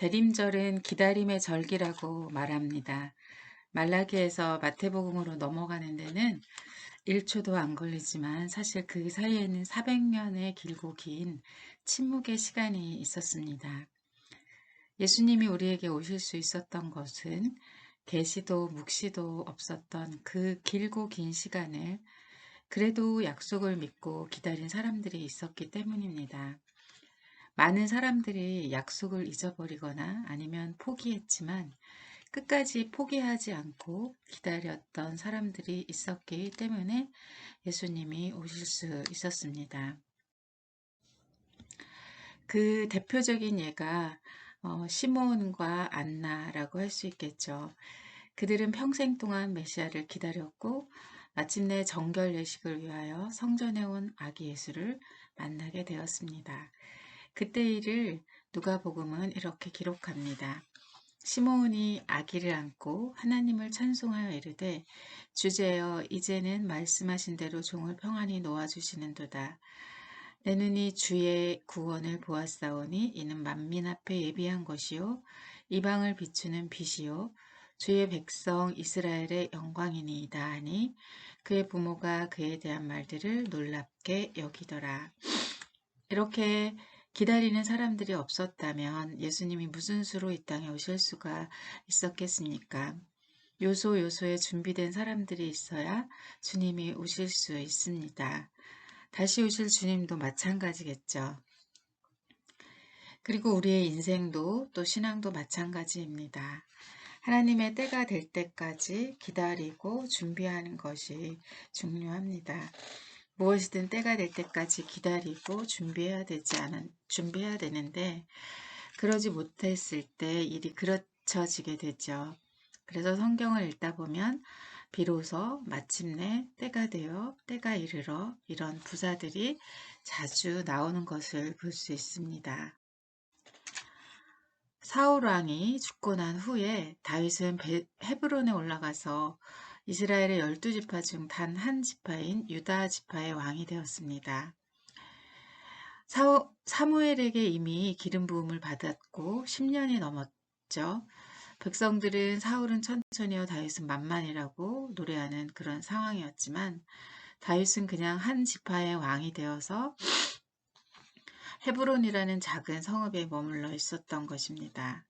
대림절은 기다림의 절기라고 말합니다. 말라기에서 마태복음으로 넘어가는 데는 1초도 안 걸리지만 사실 그 사이에는 400년의 길고 긴 침묵의 시간이 있었습니다. 예수님이 우리에게 오실 수 있었던 것은 계시도 묵시도 없었던 그 길고 긴 시간을 그래도 약속을 믿고 기다린 사람들이 있었기 때문입니다. 많은 사람들이 약속을 잊어버리거나 아니면 포기했지만 끝까지 포기하지 않고 기다렸던 사람들이 있었기 때문에 예수님이 오실 수 있었습니다. 그 대표적인 예가 시몬과 안나라고 할 수 있겠죠. 그들은 평생 동안 메시아를 기다렸고 마침내 정결 예식을 위하여 성전에 온 아기 예수를 만나게 되었습니다. 그때 일을 누가복음은 이렇게 기록합니다. 시므온이 아기를 안고 하나님을 찬송하여 이르되 주제여 이제는 말씀하신 대로 종을 평안히 놓아주시는도다. 내 눈이 주의 구원을 보았사오니 이는 만민 앞에 예비한 것이요 이방을 비추는 빛이요 주의 백성 이스라엘의 영광이니이다 하니 그의 부모가 그에 대한 말들을 놀랍게 여기더라. 이렇게 기다리는 사람들이 없었다면 예수님이 무슨 수로 이 땅에 오실 수가 있었겠습니까? 요소요소에 준비된 사람들이 있어야 주님이 오실 수 있습니다. 다시 오실 주님도 마찬가지겠죠. 그리고 우리의 인생도 또 신앙도 마찬가지입니다. 하나님의 때가 될 때까지 기다리고 준비하는 것이 중요합니다. 무엇이든 때가 될 때까지 기다리고 준비해야 되는데 그러지 못했을 때 일이 그르쳐지게 되죠. 그래서 성경을 읽다 보면 비로소 마침내 때가 되어 때가 이르러 이런 부사들이 자주 나오는 것을 볼 수 있습니다. 사울 왕이 죽고 난 후에 다윗은 헤브론에 올라가서 이스라엘의 12지파 중 단 한 지파인 유다 지파의 왕이 되었습니다. 사무엘에게 이미 기름 부음을 받았고 10년이 넘었죠. 백성들은 사울은 천천히요 다윗은 만만이라고 노래하는 그런 상황이었지만 다윗은 그냥 한 지파의 왕이 되어서 헤브론이라는 작은 성읍에 머물러 있었던 것입니다.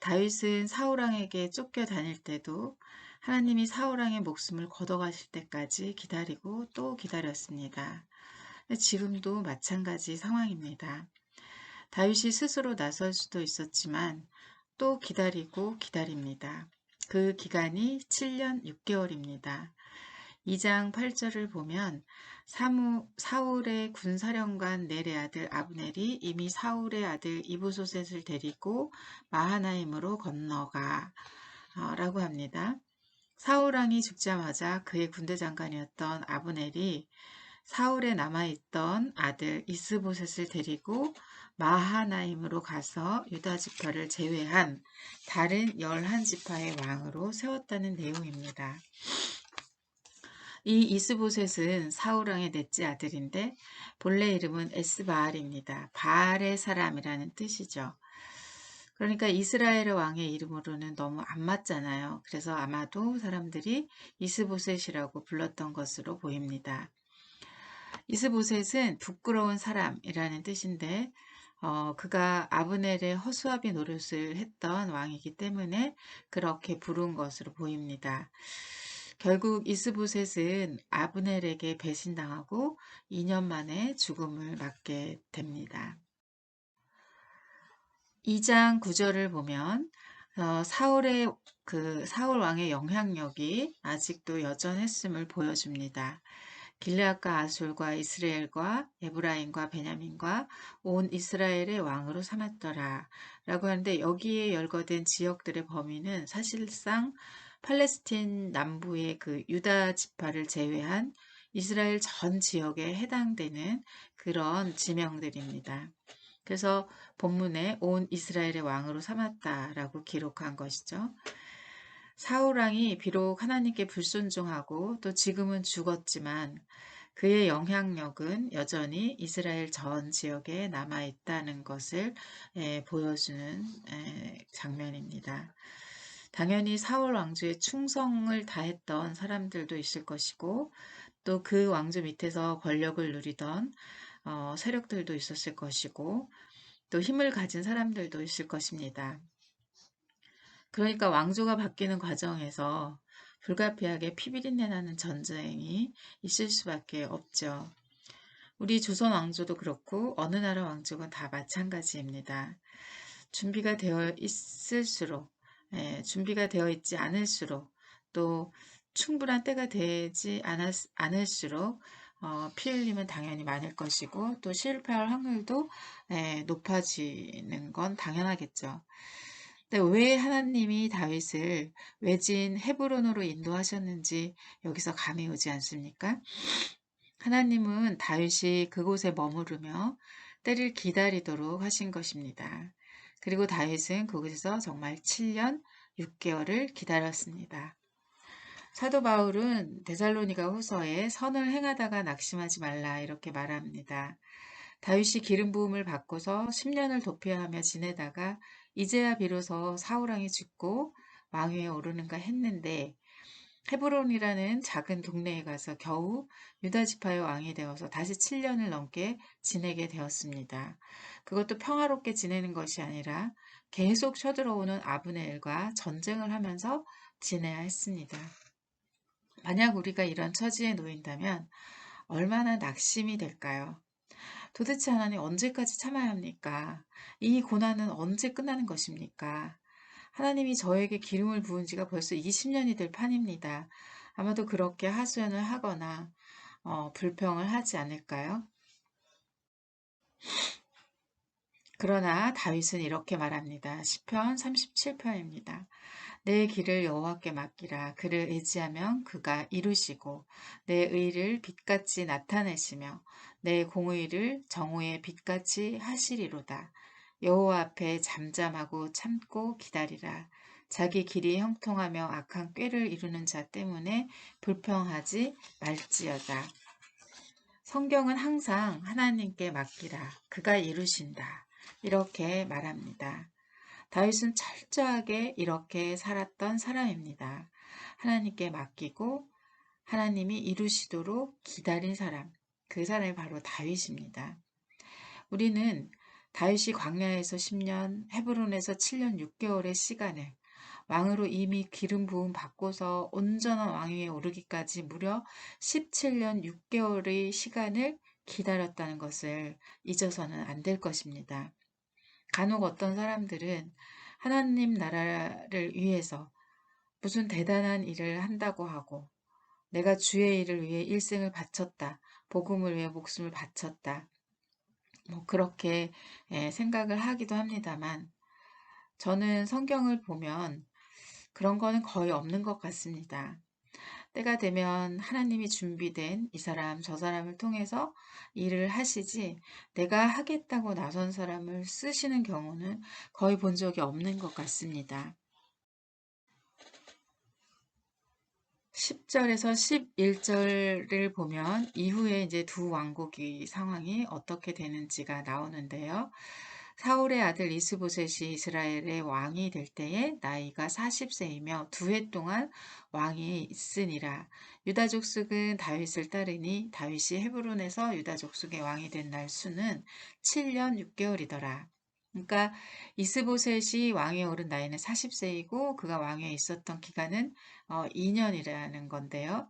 다윗은 사울왕에게 쫓겨 다닐 때도 하나님이 사울왕의 목숨을 걷어가실 때까지 기다리고 또 기다렸습니다. 지금도 마찬가지 상황입니다. 다윗이 스스로 나설 수도 있었지만 또 기다리고 기다립니다. 그 기간이 7년 6개월입니다. 2장 8절을 보면 사울의 군사령관 넬의 아들 아브넬이 이미 사울의 아들 이브소셋을 데리고 마하나임으로 건너가 라고 합니다. 사울왕이 죽자마자 그의 군대 장관이었던 아브넬이 사울에 남아있던 아들 이스보셋을 데리고 마하나임으로 가서 유다 지파를 제외한 다른 11지파의 왕으로 세웠다는 내용입니다. 이 이스보셋은 사울왕의 넷째 아들인데 본래 이름은 에스바알입니다. 바알의 사람이라는 뜻이죠. 그러니까 이스라엘 왕의 이름으로는 너무 안 맞잖아요. 그래서 아마도 사람들이 이스보셋이라고 불렀던 것으로 보입니다. 이스보셋은 부끄러운 사람이라는 뜻인데 그가 아브넬의 허수아비 노릇을 했던 왕이기 때문에 그렇게 부른 것으로 보입니다. 결국 이스보셋은 아브넬에게 배신당하고 2년 만에 죽음을 맞게 됩니다. 2장 9절을 보면 사울 왕의 영향력이 아직도 여전했음을 보여줍니다. 길르앗과 아술과 이스라엘과 에브라임과 베냐민과 온 이스라엘의 왕으로 삼았더라 라고 하는데 여기에 열거된 지역들의 범위는 사실상 팔레스틴 남부의 그 유다 지파를 제외한 이스라엘 전 지역에 해당되는 그런 지명들입니다. 그래서 본문에 온 이스라엘의 왕으로 삼았다라고 기록한 것이죠. 사울 왕이 비록 하나님께 불순종하고 또 지금은 죽었지만 그의 영향력은 여전히 이스라엘 전 지역에 남아 있다는 것을 보여주는 장면입니다. 당연히 사울 왕조에 충성을 다했던 사람들도 있을 것이고 또 그 왕조 밑에서 권력을 누리던 세력들도 있었을 것이고 또 힘을 가진 사람들도 있을 것입니다. 그러니까 왕조가 바뀌는 과정에서 불가피하게 피비린내 나는 전쟁이 있을 수밖에 없죠. 우리 조선 왕조도 그렇고 어느 나라 왕조건 다 마찬가지입니다. 준비가 되어 있을수록, 준비가 되어 있지 않을수록, 또 충분한 때가 되지 않을수록 피 흘림은 당연히 많을 것이고 또 실패할 확률도 높아지는 건 당연하겠죠. 근데 왜 하나님이 다윗을 외진 헤브론으로 인도하셨는지 여기서 감이 오지 않습니까? 하나님은 다윗이 그곳에 머무르며 때를 기다리도록 하신 것입니다. 그리고 다윗은 그곳에서 정말 7년 6개월을 기다렸습니다. 사도 바울은 데살로니가 후서에 선을 행하다가 낙심하지 말라 이렇게 말합니다. 다윗이 기름 부음을 받고서 10년을 도피하며 지내다가 이제야 비로소 사울왕이 죽고 왕위에 오르는가 했는데 헤브론이라는 작은 동네에 가서 겨우 유다 지파의 왕이 되어서 다시 7년을 넘게 지내게 되었습니다. 그것도 평화롭게 지내는 것이 아니라 계속 쳐들어오는 아브넬과 전쟁을 하면서 지내야 했습니다. 만약 우리가 이런 처지에 놓인다면 얼마나 낙심이 될까요? 도대체 하나님 언제까지 참아야 합니까? 이 고난은 언제 끝나는 것입니까? 하나님이 저에게 기름을 부은 지가 벌써 20년이 될 판입니다. 아마도 그렇게 하소연을 하거나 불평을 하지 않을까요? 그러나 다윗은 이렇게 말합니다. 시편 37편입니다. 내 길을 여호와께 맡기라. 그를 의지하면 그가 이루시고 내 의를 빛같이 나타내시며 내 공의를 정오의 빛같이 하시리로다. 여호와 앞에 잠잠하고 참고 기다리라. 자기 길이 형통하며 악한 꾀를 이루는 자 때문에 불평하지 말지어다. 성경은 항상 하나님께 맡기라. 그가 이루신다. 이렇게 말합니다. 다윗은 철저하게 이렇게 살았던 사람입니다. 하나님께 맡기고 하나님이 이루시도록 기다린 사람, 그 사람이 바로 다윗입니다. 우리는 다윗이 광야에서 10년, 헤브론에서 7년 6개월의 시간을 왕으로 이미 기름 부음 받고서 온전한 왕위에 오르기까지 무려 17년 6개월의 시간을 기다렸다는 것을 잊어서는 안 될 것입니다. 간혹 어떤 사람들은 하나님 나라를 위해서 무슨 대단한 일을 한다고 하고 내가 주의 일을 위해 일생을 바쳤다. 복음을 위해 목숨을 바쳤다. 그렇게 생각을 하기도 합니다만 저는 성경을 보면 그런 거는 거의 없는 것 같습니다. 때가 되면 하나님이 준비된 이 사람 저 사람을 통해서 일을 하시지 내가 하겠다고 나선 사람을 쓰시는 경우는 거의 본 적이 없는 것 같습니다. 10절에서 11절을 보면 이후에 이제 두 왕국의 상황이 어떻게 되는지가 나오는데요. 사울의 아들 이스보셋이 이스라엘의 왕이 될 때에 나이가 40세이며 2해 동안 왕이 있으니라. 유다 족속은 다윗을 따르니 다윗이 헤브론에서 유다 족속의 왕이 된 날 수는 7년 6개월이더라. 그러니까 이스보셋이 왕위에 오른 나이는 40세이고 그가 왕위에 있었던 기간은 2년이라는 건데요.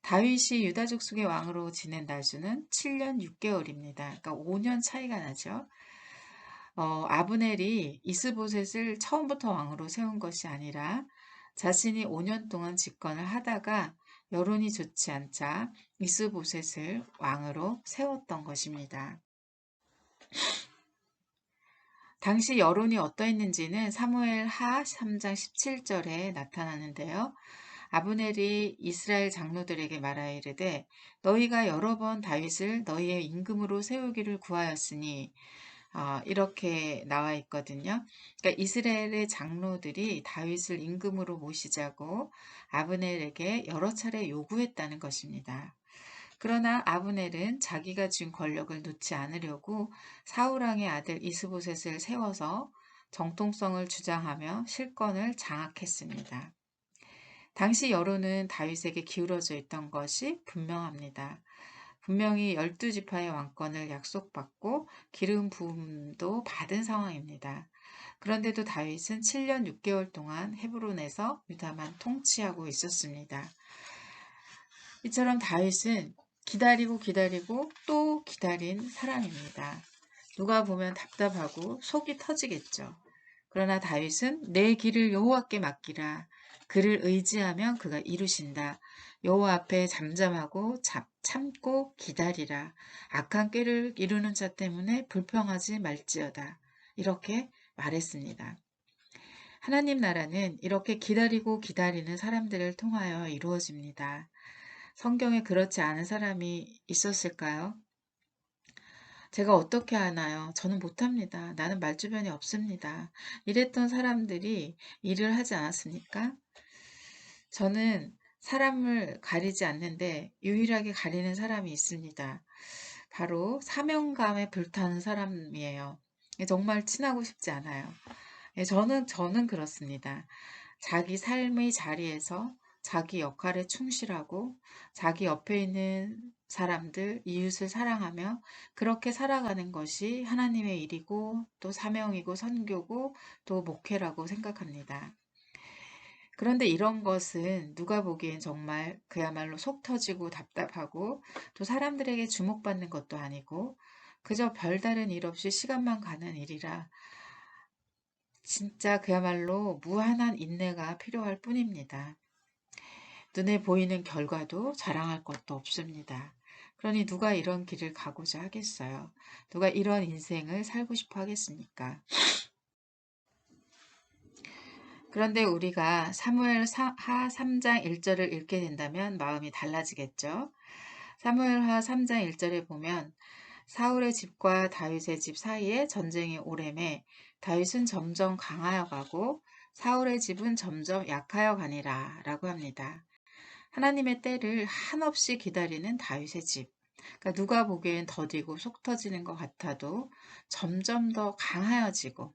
다윗이 유다 족속의 왕으로 지낸 날수는 7년 6개월입니다. 그러니까 5년 차이가 나죠. 아브넬이 이스보셋을 처음부터 왕으로 세운 것이 아니라 자신이 5년 동안 집권을 하다가 여론이 좋지 않자 이스보셋을 왕으로 세웠던 것입니다. 당시 여론이 어떠했는지는 사무엘 하 3장 17절에 나타나는데요. 아브넬이 이스라엘 장로들에게 말하여 이르되 너희가 여러 번 다윗을 너희의 임금으로 세우기를 구하였으니 이렇게 나와 있거든요. 그러니까 이스라엘의 장로들이 다윗을 임금으로 모시자고 아브넬에게 여러 차례 요구했다는 것입니다. 그러나 아브넬은 자기가 쥔 권력을 놓지 않으려고 사울왕의 아들 이스보셋을 세워서 정통성을 주장하며 실권을 장악했습니다. 당시 여론은 다윗에게 기울어져 있던 것이 분명합니다. 분명히 12지파의 왕권을 약속받고 기름 부음도 받은 상황입니다. 그런데도 다윗은 7년 6개월 동안 헤브론에서 유다만 통치하고 있었습니다. 이처럼 다윗은 기다리고 기다리고 또 기다린 사람입니다. 누가 보면 답답하고 속이 터지겠죠. 그러나 다윗은 내 길을 여호와께 맡기라. 그를 의지하면 그가 이루신다. 여호와 앞에 잠잠하고 참고 기다리라. 악한 꾀를 이루는 자 때문에 불평하지 말지어다. 이렇게 말했습니다. 하나님 나라는 이렇게 기다리고 기다리는 사람들을 통하여 이루어집니다. 성경에 그렇지 않은 사람이 있었을까요? 제가 어떻게 하나요? 저는 못합니다. 나는 말주변이 없습니다. 이랬던 사람들이 일을 하지 않았습니까? 저는 사람을 가리지 않는데 유일하게 가리는 사람이 있습니다. 바로 사명감에 불타는 사람이에요. 정말 친하고 싶지 않아요. 저는 그렇습니다. 자기 삶의 자리에서 자기 역할에 충실하고 자기 옆에 있는 사람들, 이웃을 사랑하며 그렇게 살아가는 것이 하나님의 일이고 또 사명이고 선교고 또 목회라고 생각합니다. 그런데 이런 것은 누가 보기엔 정말 그야말로 속 터지고 답답하고 또 사람들에게 주목받는 것도 아니고 그저 별다른 일 없이 시간만 가는 일이라 진짜 그야말로 무한한 인내가 필요할 뿐입니다. 눈에 보이는 결과도 자랑할 것도 없습니다. 그러니 누가 이런 길을 가고자 하겠어요? 누가 이런 인생을 살고 싶어 하겠습니까? 그런데 우리가 사무엘 하 3장 1절을 읽게 된다면 마음이 달라지겠죠. 사무엘하 3장 1절에 보면 사울의 집과 다윗의 집 사이에 전쟁이 오래매 다윗은 점점 강하여 가고 사울의 집은 점점 약하여 가니라 라고 합니다. 하나님의 때를 한없이 기다리는 다윗의 집. 그러니까 누가 보기엔 더디고 속 터지는 것 같아도 점점 더 강하여지고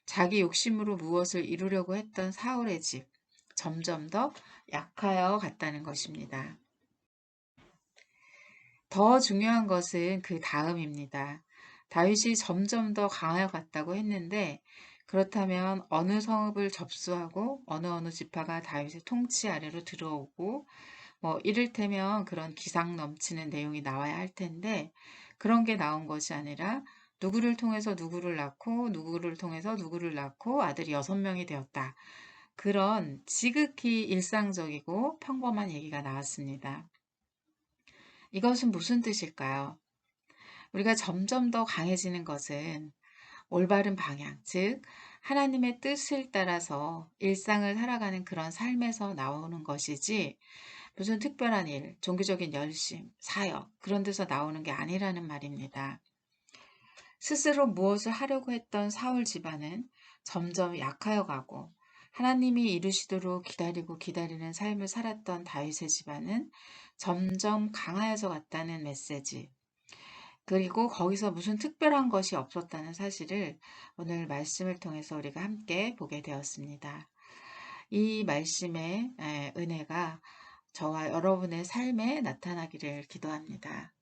자기 욕심으로 무엇을 이루려고 했던 사울의 집. 점점 더 약하여 갔다는 것입니다. 더 중요한 것은 그 다음입니다. 다윗이 점점 더 강하여 갔다고 했는데 그렇다면 어느 성읍을 접수하고 어느 지파가 다윗의 통치 아래로 들어오고 이를테면 그런 기상 넘치는 내용이 나와야 할 텐데 그런 게 나온 것이 아니라 누구를 통해서 누구를 낳고 누구를 통해서 누구를 낳고 아들이 6명이 되었다. 그런 지극히 일상적이고 평범한 얘기가 나왔습니다. 이것은 무슨 뜻일까요? 우리가 점점 더 강해지는 것은 올바른 방향, 즉 하나님의 뜻을 따라서 일상을 살아가는 그런 삶에서 나오는 것이지 무슨 특별한 일, 종교적인 열심, 사역 그런 데서 나오는 게 아니라는 말입니다. 스스로 무엇을 하려고 했던 사울 집안은 점점 약하여 가고 하나님이 이루시도록 기다리고 기다리는 삶을 살았던 다윗의 집안은 점점 강하여져 갔다는 메시지. 그리고 거기서 무슨 특별한 것이 없었다는 사실을 오늘 말씀을 통해서 우리가 함께 보게 되었습니다. 이 말씀의 은혜가 저와 여러분의 삶에 나타나기를 기도합니다.